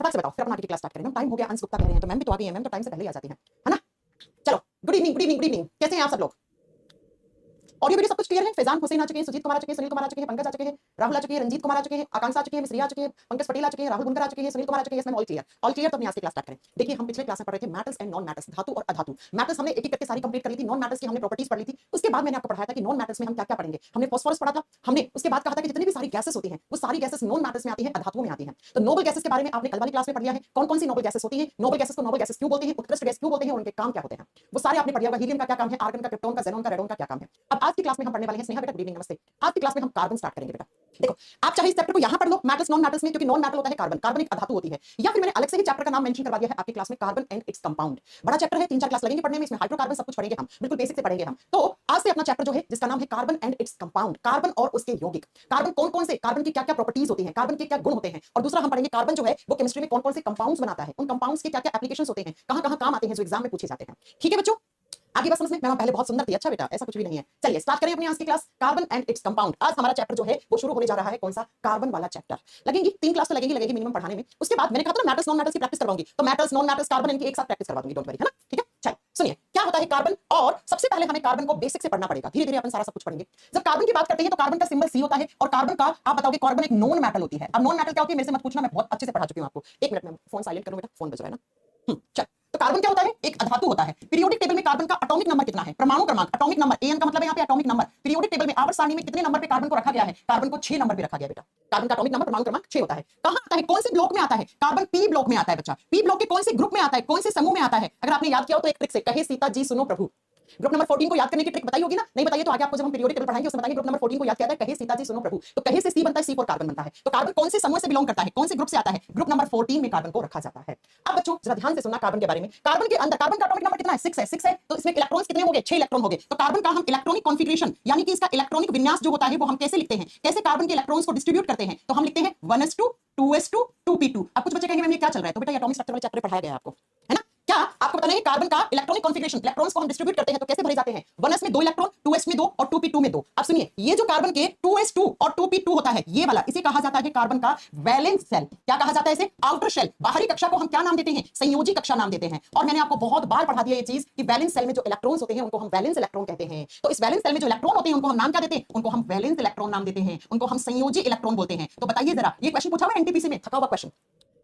फटाक से बताओ, फिर अपना आगे की क्लास स्टार्ट करें। टाइम हो गया, अंश गुप्ता कह रहे हैं, तो मैम भी तो आ गई है, मैम तो टाइम से पहले ही आ जाती है ना। चलो, good evening good evening good evening, कैसे हैं आप सब लोग? ऑडियो वीडियो सब कुछ क्लियर है? फैजान हुसैन आ चुके हैं, सुजीत कुमार आ चुके हैं, सुनील कुमार आ चुके हैं, पंकज आ चुके हैं, राहुल आ चुके हैं, रंजीत कुमार आ चुके हैं, आकांक्षा आ चुके हैं, मिश्रिया आ चुके हैं, पंकज पटेल आ चुके हैं, राहुल बुनकर आ चुके हैं, सुनील कुमार आ चुके हैं, इसमें ऑल क्लियर। ऑल क्लियर, तो अपनी आज की क्लास स्टार्ट करें। देखिए, हम पिछले क्लास में पढ़ रहे थे मेटल्स एंड नॉन मेटल्स, धातु और अधातु। मेटल्स हमने एक एक करके सारी कंप्लीट कर ली थी, नॉन मेटल्स की हमने प्रॉपर्टीज पढ़ ली थी। उसके बाद मैंने आपको पढ़ाया था कि नॉन मेटल्स में हम क्या क्या पढ़ेंगे। हमने फास्फोरस पढ़ा था, हमने उसके बाद कहा था कि जितनी भी सारी गैसेस होती हैं वो सारी गैसेस नॉन मेटल्स में आती हैं, अधातुओं में आती हैं। तो नोबल गैसेस के बारे में आपने कल वाली क्लास में पढ़ लिया है, कौन कौन सी नोबल गैसेस होती हैं, नोबल गैसेस को नोबल गैसेस क्यों बोलते हैं, उत्कृष्ट गैस क्यों बोलते हैं और उनके काम क्या होते हैं, वो सारे आपने पढ़ लिया होगा। हीलियम का क्या काम है, आर्गन का, क्रिप्टॉन का, ज़ेनॉन का, रेडॉन का क्या काम है। अब आज की क्लास में हम पढ़ने वाले हैं, स्नेहा बेटा गुड इवनिंग, नमस्ते। आज की क्लास में हम कार्बन स्टार्ट करेंगे बेटा। देखो, आप चाहे इस चैप्टर को यहां पढ़ लो मेटल्स नॉन मेटल्स में, क्योंकि नॉन मेटल होता है कार्बन, कार्बन एक अधातु होती है, या फिर मैंने अलग से ही चैप्टर का नाम मेंशन करवा दिया है आपकी क्लास में, कार्बन एंड इट्स कंपाउंड। बड़ा चैप्टर है, 3-4 क्लास लगेंगे पढ़ने में, इसमें हाइड्रोकार्बन सब कुछ पढ़ेंगे हम, बिल्कुल बेसिक से पढ़ेंगे हम। तो आज से अपना चैप्टर जो है जिसका नाम है carbon and its compound, carbon और उसके यौगिक। कार्बन कौन कौन से, कार्बन की क्या क्या प्रॉपर्टीज होती हैं, कार्बन के क्या गुण होते हैं, और दूसरा हम पढ़ेंगे कार्बन जो है वो केमिस्ट्री में कौन कौन से कंपाउंड्स बनाता है, उन कंपाउंड्स के क्या क्या एप्लीकेशंस होते हैं, कहां कहां काम आते हैं, जो एग्जाम में पूछे जाते हैं। ठीक है बच्चों, आगे बस समझ में, मैम पहले बहुत सुंदर थी, अच्छा बेटा ऐसा कुछ भी नहीं है। चलिए स्टार्ट करें अपनी आज की class, carbon and its compound. आज हमारा चैप्टर जो है वो शुरू होने जा रहा है, कौन सा, कार्बन वाला चैप्टर। लगेंगी 3 क्लास तो लगेगी मिनिमम पढ़ाने में। उसके बाद मैंने कहा था मेटल्स नॉन मेटल्स की प्रैक्टिस करवाऊंगी, तो मेटल्स नॉन मेटल्स कार्बन इनकी एक साथ प्रैक्टिस करवा दूंगी, डोंट वरी, है ना। ठीक है, चलिए सुनिए क्या होता है कार्बन, और सबसे पहले हमें कार्बन को बेसिक से पढ़ना पड़ेगा, धीरे धीरे अपन सारा सब कुछ पढ़ेंगे। जब कार्बन की बात करते हैं तो कार्बन का सिंबल सी होता है, और कार्बन का आप बताओगे कार्बन एक नॉन मेटल होती है। अब नॉन मेटल क्या होती है मेरे से मत पूछना, मैं बहुत अच्छे से पढ़ा चुकी हूं आपको। एक मिनट में फोन साइलेंट करूं बेटा, फोन बज रहा है ना। चल, तो कार्बन क्या होता है, एक अधातु होता है। पीरियोडिक टेबल में कार्बन का एटॉमिक नंबर कितना है, परमाणु क्रमांक, एटॉमिक नंबर, एन का मतलब है यहाँ पे एटॉमिक नंबर। पीरियोडिक टेबल में आवर्त सारणी में कितने नंबर पे कार्बन को रखा गया है, कार्बन को 6 नंबर पे रखा गया बेटा। कार्बन का एटॉमिक नंबर, परमाणु क्रमांक 6 होता है। कहां आता है, कौन से ब्लॉक में आता है, कार्बन पी ब्लॉक में आता है बच्चा। पी ब्लॉक के कौन से ग्रुप में आता है, कौन से समूह में आता है। अगर आपने याद किया हो तो एक ट्रिक से, कहे सीता जी सुनो प्रभु, ग्रुप नंबर 14 को याद करने की ट्रिक बताई होगी ना, नहीं बताइए तो आगे आपको जब हम पीरियोडिक टेबल पढ़ाएंगे उसमें बताएंगे। ग्रुप नंबर 14 को याद किया जाता है, कहे सीता जी सुनो प्रभु, तो कहे से सी बनता है, सी फॉर कार्बन बनता है। तो कार्बन कौन से समूह से बिलोंग करता है, कौन से ग्रुप से आता है, ग्रुप नंबर 14 में कार्बन को रखा जाता है। अब बच्चों जरा ध्यान से सुनना कार्बन के बारे में। कार्बन के अंदर कार्बन का एटॉमिक नंबर कितना है, 6 है, 6 है, तो इसमें इलेक्ट्रॉन्स कितने हो गए, 6 इलेक्ट्रॉन हो गए। तो कार्बन का हम इलेक्ट्रॉनिक कॉन्फिगरेशन यानी कि इसका इलेक्ट्रॉनिक विन्यास जो होता है वो हम कैसे लिखते हैं, कैसे कार्बन के इलेक्ट्रॉन्स को डिस्ट्रीब्यूट करते हैं, तो हम लिखते हैं 1s2 2s2 2p2। अब कुछ बच्चे कहेंगे मैम ये क्या चल रहा है, तो बेटा ये एटॉमिक स्ट्रक्चर वाले चैप्टर पढ़ाया गया है आपको, है ना। क्या आपको पता नहीं कार्बन का इलेक्ट्रॉनिक कॉन्फिगरेशन, इलेक्ट्रॉन्स को हम डिस्ट्रीब्यूट करते हैं तो कैसे भरे जाते हैं, 1s में 2 इलेक्ट्रॉन, 2s में 2 और 2p2 में 2। अब सुनिए, ये जो कार्बन के 2s2 और 2p2 होता है ये वाला, इसे कहा जाता है कार्बन का वैलेंस शेल। क्या कहा जाता है इसे, आउटर शेल। बाहरी कक्षा को हम क्या नाम देते हैं, संयोजी कक्षा नाम देते हैं। और मैंने आपको बहुत बार पढ़ा दिया ये चीज कि वैलेंस शेल में जो इलेक्ट्रॉन्स होते हैं उनको हम वैलेंस इलेक्ट्रॉन कहते हैं। तो इस वैलेंस शेल में जो इलेक्ट्रॉन होते हैं उनको हम नाम क्या देते हैं, उनको हम वैलेंस इलेक्ट्रॉन नाम देते हैं, उनको हम संयोजी इलेक्ट्रॉन बोलते हैं। तो बताइए जरा, ये क्वेश्चन पूछा हुआ एनटीपीसी में, थका हुआ क्वेश्चन।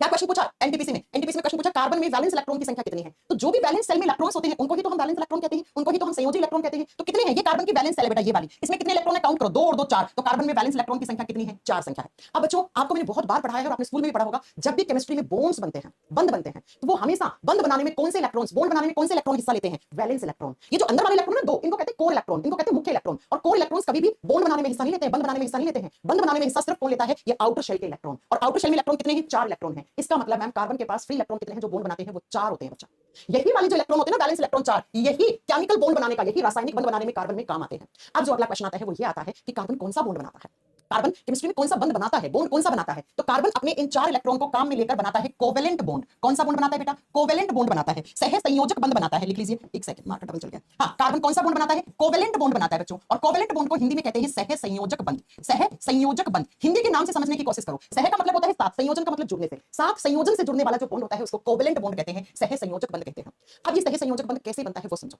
क्या क्वेश्चन पूछा एनटीपीसी में, एनटीपीसी में क्वेश्चन पूछा कार्बन में वैलेंस इलेक्ट्रॉन की संख्या कितनी है। तो जो भी वैलेंस सेल में इलेक्ट्रॉन्स होते हैं उनको ही तो हम वैलेंस इलेक्ट्रॉन कहते हैं, उनको ही तो हम संयोजी इलेक्ट्रॉन कहते हैं। तो कितने हैं, ये कार्बन की वैलेंस सेल है बेटा, ये वाली, इसमें कितने इलेक्ट्रॉन है काउंट करो, 2 और 2 4। तो कार्बन में वैलेंस इलेक्ट्रॉन की संख्या कितनी है, 4 संख्या है। अब बच्चों आपको मैंने बहुत बार पढ़ाया है और आपने स्कूल में भी पढ़ा होगा, जब भी केमिस्ट्री में बॉन्ड्स बनते हैं, बंध बनते हैं, तो वो हमेशा बंध बनाने में कौन से इलेक्ट्रॉन्स, बॉन्ड बनाने में कौन से इलेक्ट्रॉन हिस्सा लेते हैं, वैलेंस इलेक्ट्रॉन। ये जो अंदर वाले इलेक्ट्रॉन है दो, इनको कहते हैं कोर इलेक्ट्रॉन, इनको कहते हैं मुख्य इलेक्ट्रॉन। और कोर इलेक्ट्रॉन्स कभी भी बॉन्ड बनाने में हिस्सा नहीं लेते हैं, बंध बनाने में हिस्सा नहीं लेते हैं। बंध बनाने में हिस्सा सिर्फ कौन लेता है, ये आउटर शेल के इलेक्ट्रॉन। और आउटर शेल में इलेक्ट्रॉन कितने हैं, 4 इलेक्ट्रॉन हैं। इसका मतलब मैम कार्बन के पास फ्री इलेक्ट्रॉन कितने हैं जो बॉन्ड बनाते हैं, वो 4 होते हैं बच्चा। यही वाली जो इलेक्ट्रॉन होते हैं ना वैलेंस इलेक्ट्रॉन 4, यही केमिकल बॉन्ड बनाने का, यही रासायनिक बंध बनाने में कार्बन में काम आते हैं। अब जो अगला क्वेश्चन आता है वो ये आता है कि कार्बन कौन सा बॉन्ड बनाता है, कार्बन केमिस्ट्री में कौन सा बंध बनाता है, बॉन्ड कौन सा बनाता है। तो कार्बन अपने इन 4 इलेक्ट्रॉन को काम में लेकर बनाता है कोवेलेंट बॉन्ड। कौन सा बॉन्ड बनाता है बेटा, कोवेलेंट बॉन्ड बनाता है, सह संयोजक बंध बनाता है। लिख लीजिए, एक सेकंड मार्कर डबल चल गया। हाँ, कार्बन कौन सा बॉन्ड बनाता है, कोवेलेंट बॉन्ड बनाता है बच्चों। और कोवेलेंट बॉन्ड को हिंदी में कहते हैं सह संयोजक बंध। सह संयोजक बंध हिंदी के नाम से समझने की कोशिश करो। सह का मतलब होता है साथ, संयोजन का मतलब जुड़ने से, साथ संयोजन से जुड़ने वाला जो बॉन्ड होता है उसको कोवेलेंट बॉन्ड कहते हैं, सह संयोजक बंध कहते हैं। अब ये सह संयोजक बंध कैसे बनता है वो समझो।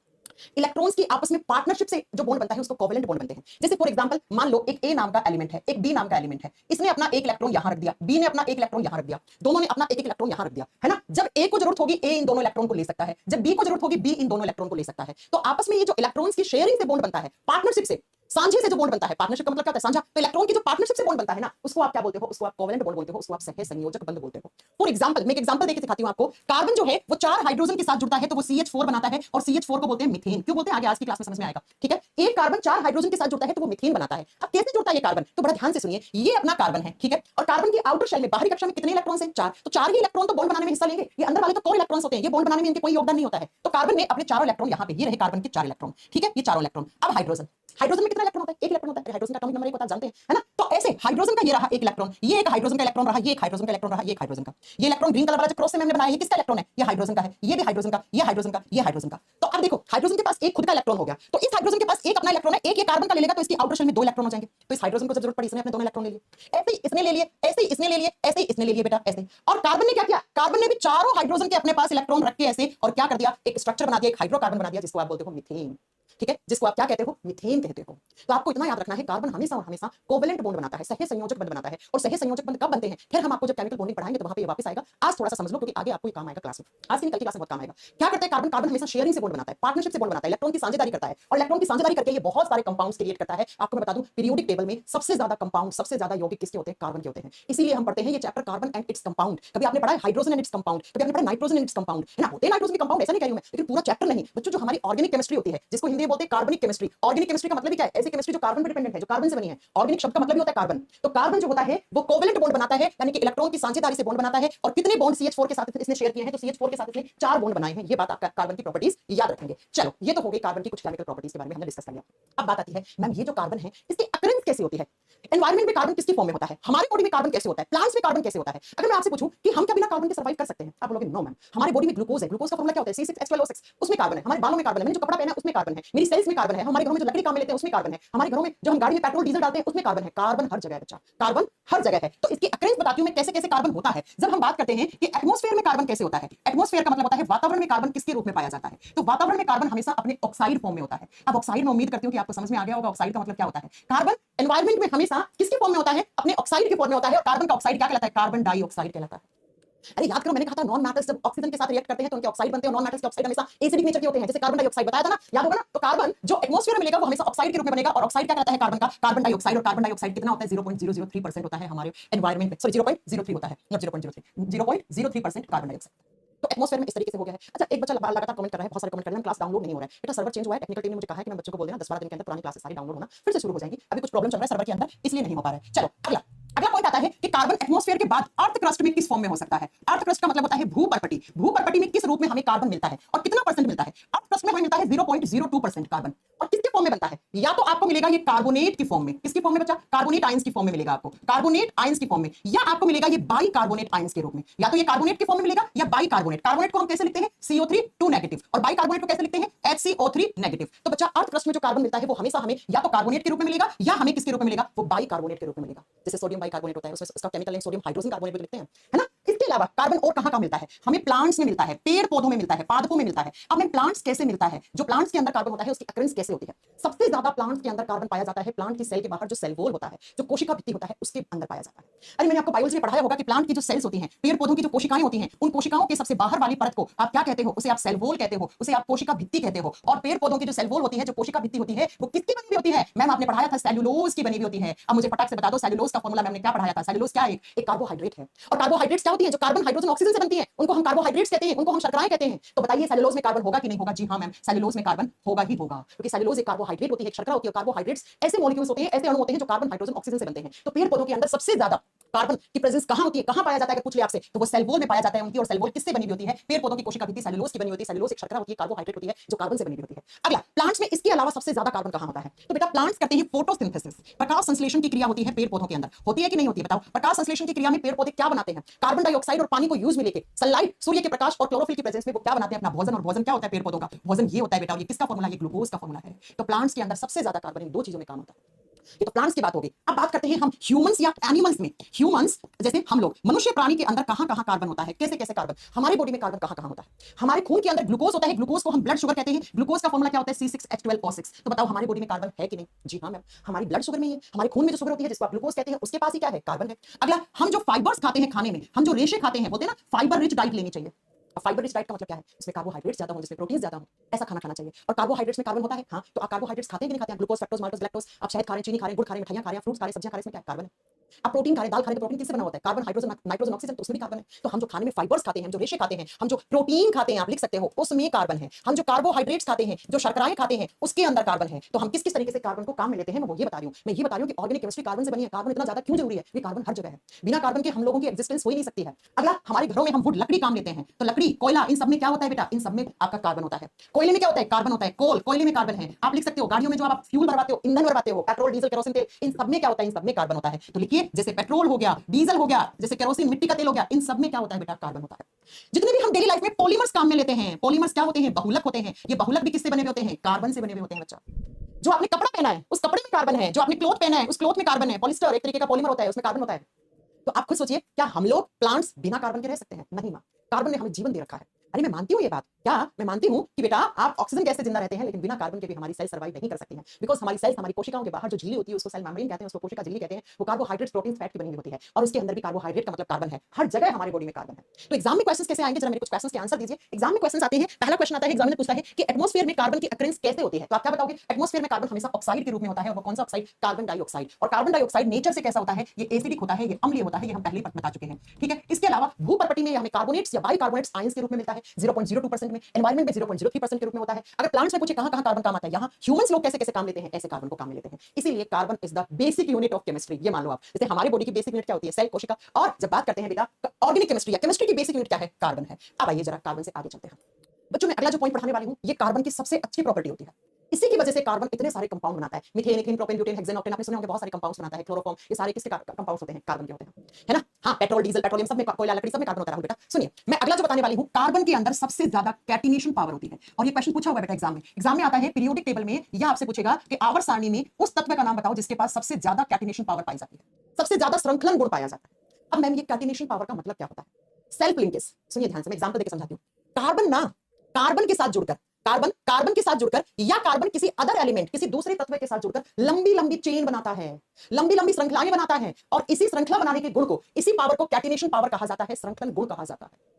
इलेक्ट्रॉन्स की आपस में पार्टनरशिप से जो बॉन्ड बनता है उसको कोवेलेंट बॉन्ड बनते हैं। जैसे फॉर एग्जांपल मान लो एक ए नाम का एलिमेंट है, एक बी नाम का एलिमेंट है, इसने अपना एक इलेक्ट्रॉन यहां रख दिया, बी ने अपना एक इलेक्ट्रॉन यहां रख दिया, दोनों ने अपना एक इलेक्ट्रॉन यहां रख दिया, है ना। जब ए को जरूरत होगी ए इन दोनों इलेक्ट्रॉन को ले सकता है, जब बी को जरूरत होगी बी इन दोनों इलेक्ट्रॉन को ले सकता है। तो आपस में ये जो इलेक्ट्रॉन्स की शेयरिंग से बॉन्ड बनता है, पार्टनरशिप से, सांझे से जो बॉन्ड बनता है, पार्टनरशिप का मतलब क्या होता है, साझा। तो इलेक्ट्रॉन की जो पार्टनरशिप से बॉन्ड बनता है ना उसको आप क्या बोलते हो, उसको आप कोवेलेंट बॉन्ड बोलते हो, उसको आप सह संयोजक बंध बोलते हो। फॉर एग्जांपल मैं एक एग्जांपल देके दिखाती हूं आपको। कार्बन जो है वो 4 हाइड्रोजन के साथ जुड़ता है तो वो CH4 बनाता है, और CH4 को बोलते हैं मीथेन। क्यों बोलते हैं आगे आज की क्लास में समझ में आएगा, ठीक है। एक कार्बन 4 हाइड्रोजन के साथ जुड़ता है तो वो मीथेन बनाता है। अब कैसे जुड़ता है ये कार्बन, तो बड़ा ध्यान से सुनिए। ये अपना कार्बन है, ठीक है, और कार्बन की आउटर शेल में, बाहरी कक्षा में कितने इलेक्ट्रॉन्स हैं, 4। तो 4 ही इलेक्ट्रॉन तो बॉन्ड बनाने में हिस्सा लेंगे, ये अंदर वाले तो कोर इलेक्ट्रॉन्स होते हैं, ये बॉन्ड बनाने में इनके कोई योगदान नहीं होता है। तो कार्बन ने अपने 4 इलेक्ट्रॉन यहां पे, ये रहे कार्बन के 4 इलेक्ट्रॉन, ठीक है, ये 4 इलेक्ट्रॉन। अब हाइड्रोजन, हाइड्रोजन में कितना इलेक्ट्रॉन होता है? एक इलेक्ट्रॉन होता है। हाइड्रोजन का एटॉमिक नंबर 1 होता है, जानते हैं, है ना? तो ऐसे हाइड्रोजन का ये रहा एक इलेक्ट्रॉन, ये एक हाइड्रोजन का इलेक्ट्रॉन रहा, ये एक हाइड्रोजन का इलेक्ट्रॉन रहा, ये एक हाइड्रोजन का। ये इलेक्ट्रॉन ग्रीन कलर वाला जो क्रॉस से मैंने बनाया, ये किसका इलेक्ट्रॉन है? ये हाइड्रोजन का है। ये भी हाइड्रोजन का, ये हाइड्रोजन का, ये हाइड्रोजन का। तो अब देखो, हाइड्रोजन के पास एक खुद का इलेक्ट्रॉन हो गया, तो इस हाइड्रोजन के पास एक अपना इलेक्ट्रॉन है, एक ये कार्बन का ले लेगा, तो इसकी आउटर शेल में 2 इलेक्ट्रॉन हो जाएंगे। तो इस हाइड्रोजन को जब जरूरत पड़ी, इसने अपने दोनों इलेक्ट्रॉन ले लिए, ऐसे ही इसने ले लिए, ऐसे ही इसने ले लिए, ऐसे ही इसने ले लिए बेटा, ऐसे। और कार्बन ने क्या किया? कार्बन ने भी चारों हाइड्रोजन के अपने पास इलेक्ट्रॉन रख के ऐसे और क्या कर दिया? एक स्ट्रक्चर बना दिया, एक हाइड्रोकार्बन बना दिया, जिसको आप बोलते हो मीथेन। ठीक है, जिसको आप क्या कहते हो? मीथेन कहते हो। तो आपको इतना याद रखना है, कार्बन हमेशा और हमेशा कोवेलेंट बॉन्ड बनाता है, सह संयोजक बंध बनाता है। और सह संयोजक बंध कब बनते हैं? फिर हम आपको जब केमिकल बॉन्डिंग पढ़ाएंगे तो वहां पे ये वापस आएगा। आज थोड़ा सा समझ लो, क्योंकि आगे आपको ये काम आएगा क्लास में, आज की कल की क्लास में बहुत काम आएगा। क्या करते हैं कार्बन? कार्बन हमेशा शेयरिंग से बॉन्ड बनाता है, पार्टनरशिप से बॉन्ड बनाता है, इलेक्ट्रॉन की साझेदारी करता है, और इलेक्ट्रॉन की साझेदारी करके ये बहुत सारे कंपाउंड्स क्रिएट करता है। आपको मैं बता दूं, पीरियोडिक टेबल में सबसे ज्यादा कंपाउंड, सबसे ज्यादा यौगिक किसके होते हैं? कार्बन के होते हैं। इसीलिए हम पढ़ते हैं ये chapter carbon and its compound. कभी आपने पढ़ा है हाइड्रोजन एंड इट्स कंपाउंड, कभी आपने पढ़ा नाइट्रोजन एंड इट्स कंपाउंड, है ना? होते हैं नाइट्रोजन के कंपाउंड, ऐसा नहीं कह रही हूं मैं, लेकिन पूरा चैप्टर नहीं बच्चों। जो हमारी ऑर्गेनिक केमिस्ट्री होती है, जिसको हिंदी में बोलते हैं कार्बनिक केमिस्ट्री। ऑर्गेनिक केमिस्ट्री का मतलब क्या है? ऐसी केमिस्ट्री जो कार्बन पर डिपेंडेंट है, जो कार्बन से बनी है। ऑर्गेनिक शब्द का मतलब ही होता है कार्बन। तो कार्बन जो होता है वो कोवेलेंट बॉन्ड बनाता है, यानी कि इलेक्ट्रॉन की साझेदारी से बॉन्ड बनाता है। और कितने बॉन्ड CH4 के साथ इसने शेयर किए हैं? तो CH4 के साथ इसने 4 बॉन्ड बनाए हैं। ये बात आपका कार्बन की प्रॉपर्टीज याद रखेंगे। चलो, ये तो हो गई कार्बन की कुछ केमिकल प्रॉपर्टीज के बारे में हमने डिस्कस कर लिया। अब बात आती है, मैम ये जो कार्बन है इसकी अकरेंस कैसे होती है? एनवायरमेंट में कार्बन किसकी फॉर्म में होता है? हमारे बॉडी में कार्बन कैसे होता है? प्लांट्स में कार्बन कैसे होता है? अगर मैं आपसे पूछूं कि हम क्या बिना कार्बन के सर्वाइव कर सकते हैं? आप बोलोगे नो मैम, हमारे बॉडी में ग्लूकोज है। ग्लूकोज का फॉर्मूला क्या होता है? C6H12O6, उसमें कार्बन है। हमारे बालों में कार्बन है, मैंने जो कपड़ा पहना है उसमें कार्बन है, मेरी सेल्स में कार्बन है, हमारे घरों में जो लकड़ी काम में लेते हैं उसमें कार्बन है, हमारे घरों में जो हम गाड़ी में पेट्रोल डीजल डालते हैं उसमें कार्बन है। कार्बन हर जगह है बच्चा, कार्बन हर जगह है। तो इसकी अकरेंस बताती हूं मैं कैसे कैसे कार्बन होता है। जब हम बात करते हैं कि एटमॉस्फेयर में कार्बन कैसे होता है, एटमॉस्फेयर का मतलब होता है वातावरण में कार्बन किसके रूप में पाया जाता है? तो वातावरण में कार्बन हमेशा अपने ऑक्साइड फॉर्म में होता है। अब ऑक्साइड में उम्मीद करती हूं कि आपको समझ में आ गया होगा ऑक्साइड का मतलब क्या होता है। कार्बन एनवायरमेंट में हमेशा किसके फॉर्म में होता है? अपने ऑक्साइड के फॉर्म में होता है। और कार्बन का ऑक्साइड क्या कहलाता है? कार्बन डाइऑक्साइड कहलाता है। अरे याद करो, मैंने कहा था नॉन मैटर्स जब ऑक्सीजन के साथ रिएक्ट करते हैं तो उनके ऑक्साइड बनते हैं। नॉन मैटर्स के ऑक्साइड हमेशा एसिडिक नेचर के होते हैं, जैसे कार्बन डाइऑक्साइड बताया था ना, याद होगा ना? तो कार्बन जो एटमॉस्फेयर में मिलेगा वो हमेशा ऑक्साइड के रूप में बनेगा। और ऑक्साइड क्या कहता है? कार्बन का कार्बन डाइऑक्साइड। और कार्बन डाइऑक्साइड कितना होता है? 0.003% होता है हमारे एनवायरमेंट में। सॉरी 0.03 होता है, 0.03% कार्बन डाइऑक्साइड। तो एटमॉस्फेयर में इस तरीके से हो गया है। अच्छा, एक बच्चा लगातार कमेंट कर रहा है, बहुत सारे कमेंट कर रहे हैं, क्लास डाउनलोड नहीं हो रहा है। बेटा सर्वर चेंज हुआ है, टेक्निकल टीम ने मुझे कहा है कि मैं बच्चों को बोल देना 10-12 दिन के अंदर पुरानी क्लासेस सारी डाउनलोड होना फिर से शुरू हो जाएंगी। अभी कुछ प्रॉब्लम चल रहा है सर्वर के अंदर, इसलिए नहीं हो पा रहा है। चलो अगला अगला पॉइंट आता है कि कार्बन एटमॉस्फेयर के बाद अर्थ क्रस्ट में किस फॉर्म में हो सकता है? अर्थ क्रस्ट का मतलब होता है भूपर्पटी। भूपर्पटी में किस रूप में हमें कार्बन मिलता है और कितना परसेंट मिलता है? अर्थ क्रस्ट में हमें मिलता है 0.02% कार्बन। और किसके फॉर्म में बनता है? या तो आपको मिलेगा ये कार्बोनेट की फॉर्म में। किसकी फॉर्म में बच्चा? कार्बोनेट आयंस की फॉर्म में मिलेगा आपको, कार्बोनेट आयंस की फॉर्म में। या आपको मिलेगा ये बाई कार्बोनेट आयंस के रूप में। या तो ये कार्बोनेट की फॉर्म में मिलेगा या बाई कार्बोनेट। कार्बोनेट को हम कैसे लिखते हैं? CO3 2 negative. और बाई कार्बोनेट को कैसे लिखते हैं? HCO3 negative. तो बच्चा अर्थ क्रस्ट में जो कार्बन मिलता है वो हमेशा हमें या तो कार्बोनेट के रूप में मिलेगा या हमें किसके रूप में मिलेगा? वो बाई कार्बोनेट के रूप में मिलेगा। जैसे सोडियम बाई कार्बोनेट होता है, उसमें उसका chemical name sodium hydrogen carbonate भी लिखते हैं, है ना? इसके अलावा कार्बन और कहां मिलता है? हमें प्लांट्स में मिलता है, पेड़ पौधों में मिलता है, पादपों में मिलता है। अब हमें प्लांट्स कैसे मिलता है? जो प्लांट्स के अंदर कार्बन होता है उसकी अकरेंस कैसे होती है? सबसे ज्यादा प्लांट्स के अंदर कार्बन पाया जाता है प्लांट की सेल के बाहर जो सेल वॉल होता है, जो कोशिका भित्ति होता है, उसके अंदर पाया जाता है। अरे मैंने आपको बायोलॉजी में पढ़ाया होगा कि प्लांट की जो सेल्स होती हैं, पेड़ पौधों की जो कोशिकाएं होती हैं, उन कोशिकाओं के सबसे बाहर वाली परत को आप क्या कहते हो? उसे आप सेल वॉल कहते हो, उसे आप कोशिका भित्ति कहते हो। और पेड़ पौधों की जो सेल वॉल होती है, जो कोशिका भित्ति होती है, वो किसकी बनी हुई होती है? मैम आपने पढ़ाया था सेल्यूलोज की बनी हुई होती है। अब मुझे फटाक से बता दो सेल्यूलोज का फॉर्मूला मैंने क्या पढ़ाया था? सेल्यूलोज क्या है? एक कार्बोहाइड्रेट है। और कार्बोहाइड्रेट्स क्या होती है? जो कार्बन हाइड्रोजन ऑक्सीजन से बनती है उनको हम कार्बोहाइड्रेट्स कहते हैं, उनको हम शर्कराएं कहते हैं। तो बताइए सेल्यूलोज में कार्बन होगा कि नहीं होगा? जी हां मैम, सेल्यूलोज में कार्बन होगा ही होगा, क्योंकि सेल्यूलोज एक कार्बोहाइड्रेट होती है, एक शर्करा होती है। कार्बोहाइड्रेट्स ऐसे मॉलिक्यूल्स होते हैं, ऐसे अणु होते हैं जो कार्बन हाइड्रोजन ऑक्सीजन से बनते हैं। तो पेड़ पौधों के अंदर सबसे ज्यादा कार्बन की प्रेजेंस कहां होती है? कहां पाया जाता है? पूछ ले आपसे तो वो सेल वॉल में पाया जाता है उनकी। और सेल वॉल किससे बनी हुई होती है? पेड़ पौधों की कोशिका भित्ति सेल्यूलोज की बनी होती है। सेल्यूलोज एक शर्करा होती है, कार्बोहाइड्रेट होती है, जो कार्बन से बनी हुई होती है। अगला, प्लांट्स में इसके अलावा सबसे ज्यादा कार्बन कहां होता है? तो बेटा प्लांट्स करते हैं फोटोसिंथेसिस, प्रकाश संश्लेषण की क्रिया होती है पेड़ पौधों के अंदर। होती है कि नहीं होती है? बताओ। प्रकाश संश्लेषण की क्रिया में पेड़ पौधे क्या बनाते हैं? कार्बन डाइऑक्साइड और पानी को यूज में लेके सनलाइट, सूर्य के प्रकाश और क्लोरोफिल की प्रेजेंस में वो क्या बनाते हैं? अपना भोजन। और भोजन क्या होता है पेड़ पौधों का? भोजन ये होता है बेटा। और ये किसका फॉर्मूला? ये ग्लूकोज का फॉर्मूला है। तो प्लांट्स के अंदर सबसे ज्यादा कार्बन इन दो चीजों में काम होता है। ये तो प्लांट्स की बात होगी। अब बात करते हैं हम ह्यूमंस या एनिमल्स में। ह्यूमंस जैसे हम लोग, मनुष्य प्राणी के अंदर कहां कहां कार्बन होता है? कैसे कैसे कार्बन? हमारी बॉडी में कार्बन कहां कहां होता है? हमारे खून के अंदर ग्लूकोज होता है, ग्लूकोज को हम ब्लड शुगर कहते हैं। ग्लूकोज का फॉर्मूला क्या होता है? C6H12O6। तो बताओ हमारी बॉडी में कार्बन है कि नहीं? जी हां मैम, हमारी ब्लड शुगर में ही है। हमारे खून में जो शुगर होती है जिसको आप ग्लूकोज कहते हैं, उसके पास ही क्या है? कार्बन है। अगला, हम जो फाइबर्स खाते हैं खाने में, हम जो रेशे खाते हैं, बोलते हैं ना फाइबर रिच डाइट लेनी चाहिए। फाइबर रिच डाइट का मतलब क्या है? इसमें कार्बोहाइड्रेट्स ज्यादा हो, जिसमें प्रोटीन ज्यादा हो, ऐसा खाना खाना चाहिए। और कार्बोहाइड्रेट्स में कार्बन होता है। हाँ, तो आप कार्बोहाइड्रेट्स खाते हैं कि नहीं खाते हैं? Glucose, fructose, maltose, lactose. आप शहद खा रहे हैं, चीनी खा रहे हैं, गुड़ खा रहे हैं, मिठाइयां खा रहे हैं, फ्रूट्स खा रहे हैं, सब्जियां खा रहे हैं, इसमें क्या है? कार्बन है। अब प्रोटीन खा रहे, दाल खा रहे, तो प्रोटीन किससे बना होता है? कार्बन, हाइड्रोजन, नाइट्रोजन, ऑक्सीजन, तो उसमें भी कार्बन है। तो हम जो खाने में फाइबर्स खाते हैं, हम जो रेशे खाते हैं, हम जो प्रोटीन खाते हैं, आप लिख सकते हो, उसमें कार्बन है। हम जो कार्बोहाइड्रेट्स खाते हैं, जो शर्कराएं खाते हैं, उसके अंदर कार्बन है। तो हम किस किस तरीके से कार्बन को काम में लेते हैं, मैं वो ये बता रही हूँ। मैं ये बता रही हूँ कि ऑर्गेनिक केमिस्ट्री कार्बन से बनी है। कार्बन इतना ज्यादा क्यों जरूरी है? ये कार्बन हर जगह है। बिना कार्बन के हम लोगों की एग्जिस्टेंस हो ही नहीं सकती है। अगला, हमारे घरों में हम वुड, लकड़ी काम लेते हैं, तो लकड़ी, कोयला, इन सब में क्या होता है बेटा? इन सब में आपका कार्बन होता है। कोयले में क्या होता है? कार्बन होता है। कोल, कोयले में कार्बन है। आप लिख सकते हो, गाड़ियों में जो आप फ्यूल भरवाते हो, ईंधन भरवाते हो, पेट्रोल, डीजल, केरोसिन तेल, इन सब में क्या होता है? इन सब में कार्बन होता है। तो लिखिए, जैसे पेट्रोल हो गया, डीजल हो गया, जैसे केरोसिन, मिट्टी का तेल हो गया, इन सब में क्या होता है बेटा? कार्बन होता है। जितने भी हम डेली लाइफ में पॉलीमर्स काम में लेते हैं, पॉलीमर्स क्या होते हैं? बहुलक होते हैं। ये बहुलक भी किससे बने हुए होते हैं? कार्बन से बने हुए होते हैं बच्चा। जो आपने कपड़ा पहना है, उस कपड़े में कार्बन है। जो आपने क्लॉथ पहना है, उस क्लॉथ में कार्बन है। पॉलिस्टर एक तरीके का पॉलीमर होता है, उसमें कार्बन होता है। तो आप खुद सोचिए, क्या हम लोग प्लांट्स बिना कार्बन के रह सकते हैं? नहीं मां, कार्बन ने हमें जीवन दे रखा है। अरे मैं मानती हूँ ये बात, क्या मैं मानती हूँ कि बेटा आप ऑक्सीजन गैस से जिंदा रहते हैं, लेकिन बिना कार्बन के भी हमारी सेल सर्वाइव नहीं कर सकती हैं। बिकॉज हमारी सेल्स, हमारी कोशिकाओं के बाहर जो झिल्ली होती है, उसको सेल मेम्ब्रेन कहते हैं, उसको कोशिका झिल्ली कहते हैं। वो कार्बोहाइड्रेट्स, प्रोटीन, फैट की बनी हुई होती है, और उसके अंदर भी कार्बोहाइड्रेट का मतलब कार्बन है। हर जगह हमारी बॉडी में कार्बन है। तो एग्जाम में क्वेश्चंस कैसे आएंगे? जरा मेरे कुछ क्वेश्चंस के आंसर दीजिए। एग्जाम में क्वेश्चंस आते हैं, पहला क्वेश्चन आता है, एग्जामिनर पूछता है कि एटमॉस्फेयर में कार्बन की अकरेंस कैसे होती है? तो आप क्या बताओगे? एटमॉस्फेयर में कार्बन हमेशा ऑक्साइड के रूप में होता है, और वो कौन सा ऑक्साइड? Carbon dioxide. और कार्बन डाइऑक्साइड नेचर से कैसा होता है? ये एसिडिक होता है, ये अम्लीय होता है, ये हम पहले ही बता चुके हैं। ठीक है, इसके अलावा भूपर्पटी में हमें कार्बोनेट्स या बाइकार्बोनेट्स आयंस के रूप में मिलता है 0.02% में, एनवायरमेंट में 0.03% के रूप में होता है। अगर प्लांट्स में पूछे कहां-कहां कार्बन काम आता है, यहां ह्यूमंस लोग कैसे-कैसे काम लेते हैं, ऐसे कार्बन को काम में लेते हैं। इसीलिए carbon is the basic unit of chemistry. ये मान लो आप, जैसे हमारी बॉडी की बेसिक यूनिट क्या होती है? सेल, कोशिका। और जब बात करते हैं बेटा ऑर्गेनिक केमिस्ट्री या केमिस्ट्री की बेसिक यूनिट क्या है? कार्बन है। अब आइए जरा कार्बन से आगे चलते हैं। बच्चों, मैं अगला जो पॉइंट पढ़ाने वाली हूं, ये कार्बन की सबसे अच्छी प्रॉपर्टी होती है। इसी की वजह से कार्बन इतने सारे कंपाउंड बनाता है। Methane, ethane, propane, butane, hexane, octane, आपने सुने होंगे बहुत सारे कंपाउंड्स बनाता है। क्लोरोफॉर्म, ये सारे किसके कंपाउंड्स होते हैं? कार्बन के होते हैं, है ना? हाँ, पेट्रोल, डीजल, पेट्रोलियम सब में, कोयला, लकड़ी सब में कार्बन होता है बेटा। सुनिए, मैं अगला जो बताने वाली हूं, कार्बन के अंदर सबसे ज्यादा कैटिनेशन पावर होती है। और ये क्वेश्चन पूछा हुआ बेटा एग्जाम में आता है, पीरियोडिक टेबल में, या आपसे पूछेगा कि आवर्त सारणी में उस तत्व का नाम बताओ जिसके पास सबसे ज्यादा कैटिनेशन पावर पाई जाती है, सबसे ज्यादा श्रृंखलन गुण पाया जाता है। अब मैम, ये कैटिनेशन पावर का मतलब क्या होता है? Self linkage. सुनिए ध्यान से, मैं एग्जांपल देकर समझाती हूँ। कार्बन ना, कार्बन के साथ जुड़कर, कार्बन के साथ जुड़कर, या कार्बन किसी अदर एलिमेंट, किसी दूसरे तत्व के साथ जुड़कर लंबी लंबी चेन बनाता है, लंबी लंबी श्रृंखलाएं बनाता है। और इसी श्रृंखला बनाने के गुण को, इसी पावर को कैटिनेशन पावर कहा जाता है, श्रृंखलन गुण कहा जाता है।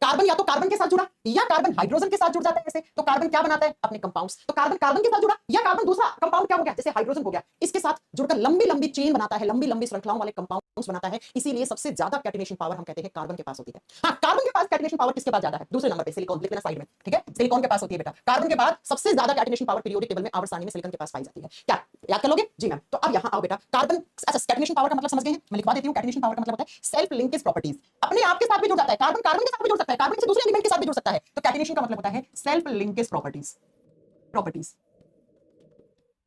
कार्बन या तो कार्बन के साथ जुड़ा, या कार्बन हाइड्रोजन के साथ जुड़ जाता है। ऐसे तो कार्बन क्या बनाता है? अपने कंपाउंड्स। तो कार्बन कार्बन के साथ जुड़ा, या कार्बन दूसरा कंपाउंड क्या हो गया, जैसे हाइड्रोजन हो गया, इसके साथ जुड़कर लंबी लंबी चेन बनाता है, लंबी लंबी श्रृंखलाओं वाले कंपाउंड्स बनाता है। इसीलिए सबसे ज्यादा कैटिनेशन पावर हम कहते हैं कार्बन के पास होती है। हाँ, कार्बन के पास कैटिनेशन पावर किसके पास ज्यादा है? दूसरे नंबर पे सिलिकॉन, लिख लेना साइड में। ठीक है, सिलिकॉन के पास होती है बेटा। कार्बन के बाद सबसे ज्यादा कैटिनेशन पावर पीरियोडिक टेबल में आवर्त सारणी में सिलिकॉन के पास पाई जाती है। क्या याद कर लोगे? जी मैम। तो अब यहां आओ बेटा, कार्बन, अच्छा कैटिनेशन पावर का मतलब समझ गए हैं? मैं लिखवा देती हूं। कैटिनेशन पावर का मतलब होता है सेल्फ लिंकेज प्रॉपर्टीज। अपने आप के साथ भी जुड़ जाता है, कार्बन कार्बन के साथ भी जुड़ सकता है, कार्बन से दूसरे एलिमेंट के साथ भी जुड़ सकता है। तो कैटिनेशन का मतलब होता है सेल्फ लिंकेज प्रॉपर्टीज।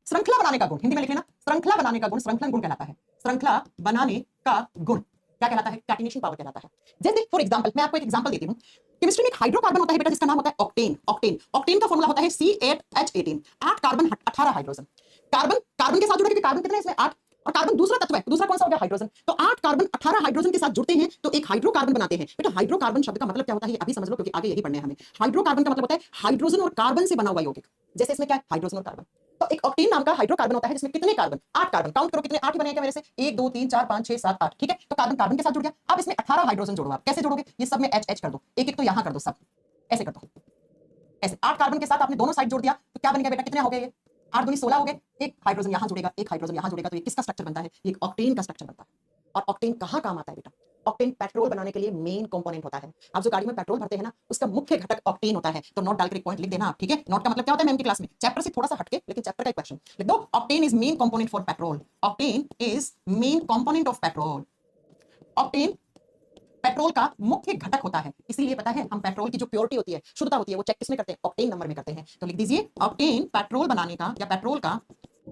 श्रृंखला बनाने का गुण, हिंदी में लिख लेना, श्रृंखला बनाने का गुण श्रृंखलन गुण कहलाता है। श्रृंखला बनाने का गुण क्या कहलाता है? कैटिनेशन पावर कहलाता है। जैसे फॉर एग्जांपल, मैं आपको एक एग्जांपल देती हूं। केमिस्ट्री में एक हाइड्रोकार्बन होता है बेटा, जिसका नाम होता है ऑक्टेन। ऑक्टेन का फॉर्मूला होता है C8H18, 8 कार्बन 18 हाइड्रोजन। कार्बन के साथ जुड़े, क्योंकि कार्बन कितने हैं इसमें? 8। और कार्बन दूसरा तत्व है, दूसरा कौन सा हो गया? हाइड्रोजन। तो 8 कार्बन 18 हाइड्रोजन के साथ जुड़ते हैं तो एक हाइड्रोकार्बन बनाते हैं। बेटा हाइड्रोकार्बन शब्द का मतलब क्या होता है, अभी समझ लो, क्योंकि आगे यही पढ़ने हैं हमें। हाइड्रोकार्बन का मतलब होता है हाइड्रोजन और कार्बन से बना हुआ यौगिक। जैसे इसमें क्या है? हाइड्रोजन और कार्बन। तो एक ऑक्टेन नाम का हाइड्रोकार्बन होता है, जिसमें कितने कार्बन? 8 कार्बन। काउंट करो कितने? 8 ही बने क्या मेरे से? 1 2 3 4 5 6 7 8। ठीक है, तो कार्बन कार्बन के साथ जुड़ गया। अब इसमें 18 हाइड्रोजन जोड़ो। आप कैसे जोड़ोगे? ये सब में H कर दो, एक एक तो यहां कर दो, सब ऐसे कर दो, ऐसे। 8 कार्बन के साथ आपने दोनों साइड जोड़ दिया, तो क्या बन गया बेटा? कितने हो गए? ये 8 दूनी 16 हो गए। एक हाइड्रोजन यहां जुड़ेगा, एक हाइड्रोजन यहां जुड़ेगा, तो ये किसका स्ट्रक्चर बनता है? ये ऑक्टेन का स्ट्रक्चर बनता है। और ऑक्टेन कहां काम आता है बेटा? ऑक्टेन पेट्रोल बनाने के लिए मेन कंपोनेंट होता है। आप जो गाड़ी में पेट्रोल भरते हैं ना, उसका मुख्य घटक ऑक्टेन होता है। तो नोट डालकर एक पॉइंट लिख देना आप। ठीक है, नोट का मतलब क्या होता है मैम की क्लास में? चैप्टर से थोड़ा सा हटके, लेकिन चैप्टर का एक क्वेश्चन लिख दो। Octane is main component for petrol. Octane is main component of petrol. Octane petrol का मुख्य घटक होता है। इसीलिए पता है, हम पेट्रोल की जो प्योरिटी होती है, शुद्धता होती है, वो चेक किसमें करते हैं? ऑक्टेन नंबर में करते हैं। तो लिख दीजिए, ऑक्टेन पेट्रोल बनाने का या पेट्रोल का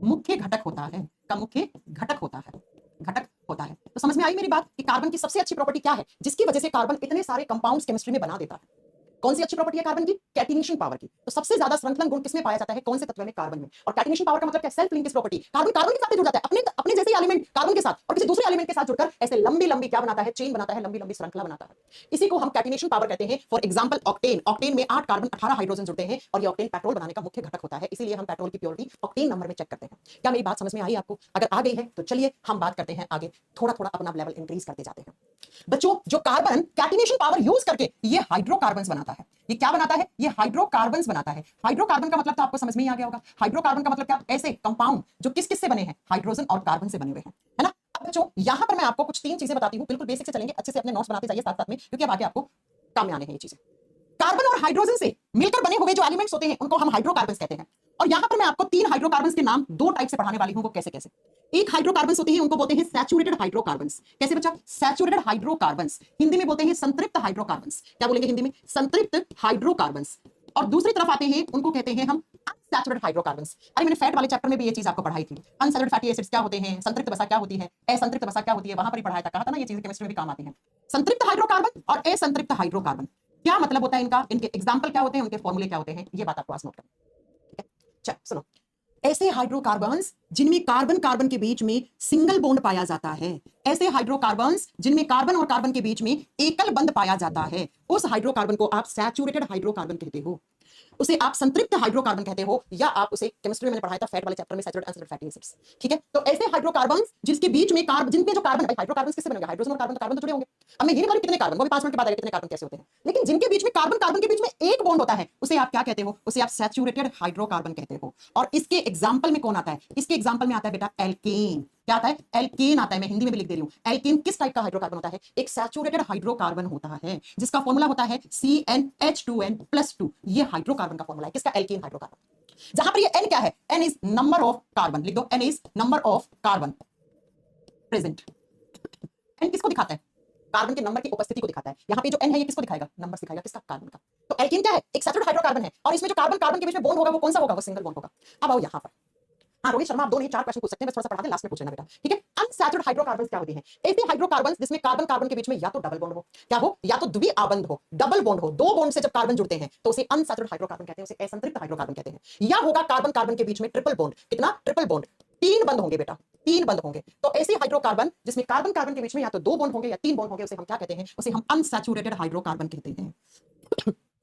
मुख्य घटक होता है, का मुख्य घटक होता है, घटक होता है। तो समझ में आई मेरी बात कि कार्बन की सबसे अच्छी प्रॉपर्टी क्या है, जिसकी वजह से कार्बन इतने सारे कंपाउंड्स केमिस्ट्री में बना देता है? कौन सी अच्छी प्रॉपर्टी है कार्बन की? कैटिनेशन पावर की। तो सबसे ज्यादा श्रृंखलन गुण किसमें पाया जाता है? कौन से तत्व में? कार्बन में। और कैटिनेशन पावर का मतलब क्या? Self linkage property. Carbon carbon के साथ जुड़ जाता है, अपने अपने जैसे एलिमेंट कार्बन के साथ और किसी दूसरे एलिमेंट के साथ जुड़कर ऐसे लंबी लंबी क्या बनाता है? चेन बनाता है, लंबी लंबी श्रृंखला बनाता है। इसी को हम कैटिनेशन पावर कहते हैं। फॉर एग्जांपल ऑक्टेन, ऑक्टेन में 8 कार्बन 18 हाइड्रोजन जुड़ते हैं, और ये ऑक्टेन पेट्रोल बनाने का मुख्य घटक होता है। इसीलिए हम पेट्रोल की प्योरिटी ऑक्टेन नंबर में चेक करते हैं। क्या मेरी बात समझ में आई आपको? अगर आ गई है तो चलिए हम बात करते हैं आगे, थोड़ा थोड़ा अपना लेवल इंक्रीज करते जाते हैं। बच्चों, जो कार्बन कैटिनेशन पावर यूज करके ये हाइड्रोकार्बन्स बनाता है, ये क्या बनाता है? ये हाइड्रोकार्बन्स बनाता है। हाइड्रोकार्बन का मतलब तो आपको समझ में ही आ गया होगा। हाइड्रोकार्बन का मतलब क्या? ऐसे कंपाउंड जो किस किस से बने हैं? हाइड्रोजन और कार्बन से बने हुए हैं, है ना? अब बच्चों यहां पर मैं आपको कुछ 3 चीजें बताती हूं, बिल्कुल बेसिक से चलेंगे, अच्छे से अपने नोट्स बनाते जाइए साथ साथ में, क्योंकि अब आगे आपको काम में आने हैं ये चीजें। कार्बन और हाइड्रोजन से मिलकर बने हुए जो एलिमेंट्स होते हैं उनको हम हाइड्रोकार्बन्स कहते हैं। और यहां पर मैं आपको 3 हाइड्रोकार्बन्स के नाम 2 टाइप से पढ़ाने वाली हूं, वो कैसे कैसे। एक हाइड्रोकार्बन्स होते हैं उनको बोलते हैं सैचुरेटेड हाइड्रोकार्बन्स। कैसे बच्चा? सैचुरेटेड हाइड्रोकार्बन्स, हिंदी में बोलते हैं संतृप्त हाइड्रोकार्बन्स। क्या बोलेंगे हिंदी में? संतृप्त हाइड्रोकार्बन्स। और दूसरी तरफ आते हैं उनको कहते हैं हम अनसैचुरेटेड हाइड्रोकार्बन्स। अरे मैंने फैट वाले चैप्टर में भी ये चीज आपको पढ़ाई थी। अनसैचुरेटेड फैटी एसिड्स क्या होते हैं, संतृप्त वसा क्या होती है, असंतृप्त वसा क्या होती है, वहां पर ही पढ़ाया था, कहा था ना ये चीजें केमिस्ट्री में भी काम आती हैं। संतृप्त हाइड्रोकार्बन और असंतृप्त हाइड्रोकार्बन, क्या मतलब होता है इनका, इनके एग्जाम्पल क्या होते हैं, उनके फॉर्मूले क्या होते हैं, ये बात आपको आज नोट करना। ठीक है, चल सुनो। ऐसे हाइड्रोकार्बन्स जिनमें कार्बन कार्बन के बीच में सिंगल बॉन्ड पाया जाता है, ऐसे हाइड्रोकार्बन्स जिनमें कार्बन और कार्बन के बीच में एकल बंध पाया जाता है, उस हाइड्रोकार्बन को आप सैचुरेटेड हाइड्रोकार्बन कहते हो, उसे आप संतृप्त हाइड्रोकार्बन कहते हो, या आप उसे केमिस्ट्री में मैंने पढ़ाया था फैट वाले चैप्टर में, सैचुरेटेड अनसैचुरेटेड फैटी एसिड्स। ठीक है, तो ऐसे हाइड्रोकार्बन्स जिसके बीच में जिनमें जो कार्बन, हाइड्रोकार्बन किससे बनेंगे, हाइड्रोजन और कार्बन तो जुड़े होंगे। अब मैं ये नहीं बोल कितने कार्बन, वो भी 5 मिनट के बाद आएगा कितने कार्बन कैसे होते हैं, लेकिन जिनके बीच में कार्बन कार्बन के बीच में एक बॉन्ड होता है उसे आप क्या कहते हो, उसे आप सैचुरेटेड हाइड्रोकार्बन कहते हो। और इसके एग्जाम्पल में कौन आता है, इसके एग्जाम्पल में आता है बेटा एल्केन। क्या आता है? एल्केन आता है, मैं हिंदी में भी लिख दे रही हूं। एल्केन किस टाइप का हाइड्रोकार्बन होता है? एक सैचुरेटेड हाइड्रोकार्बन होता है जिसका फॉर्मूला होता है CnH2n+2। ये हाइड्रोकार्बन का फॉर्मूला है, किसका? Alkane hydrocarbon. जहां पर ये N क्या है, N is number of carbon, लिख दो N is number of carbon present. N किसको दिखाता है? कार्बन के नंबर की उपस्थिति को दिखाता है। यहाँ पे जो N है ये किसको दिखाएगा? नंबर दिखाएगा, किसका? कार्बन का। तो एल्केन क्या है? एक सैचुरेटेड हाइड्रोकार्बन है, और इसमें जो कार्बन कार्बन के बीच में बॉन्ड होगा वो कौन सा होगा? वो सिंगल बॉन्ड होगा। अब आओ यहाँ पर, हाँ रोहित शर्मा आप 2 नहीं 4 क्वेश्चन पूछ सकते हैं, बस थोड़ा सा पढ़ा दे, लास्ट में पूछ लेना बेटा। ठीक है, अनसैचुरेटेड हाइड्रोकार्बन्स क्या होते हैं? ऐसे हाइड्रोकार्बन्स जिसमें कार्बन कार्बन के बीच में या तो डबल बॉन्ड हो, क्या हो, या तो द्विआबंध हो, डबल बॉन्ड हो, 2 बॉन्ड से जब कार्बन जुड़ते हैं तो उसे अनसैचुरेटेड हाइड्रोकार्बन कहते हैं, उसे असंतृप्त हाइड्रोकार्बन कहते हैं। या होगा कार्बन कार्बन के बीच में ट्रिपल बॉन्ड, कितना? ट्रिपल बॉन्ड, 3 बंध होंगे बेटा, 3 बंध होंगे। तो ऐसे हाइड्रोकार्बन जिसमें कार्बन कार्बन के बीच में या तो 2 बॉन्ड होंगे या 3 बॉन्ड होंगे, उसे हम क्या कहते हैं? उसे हम अनसैचुरेटेड हाइड्रोकार्बन कहते हैं।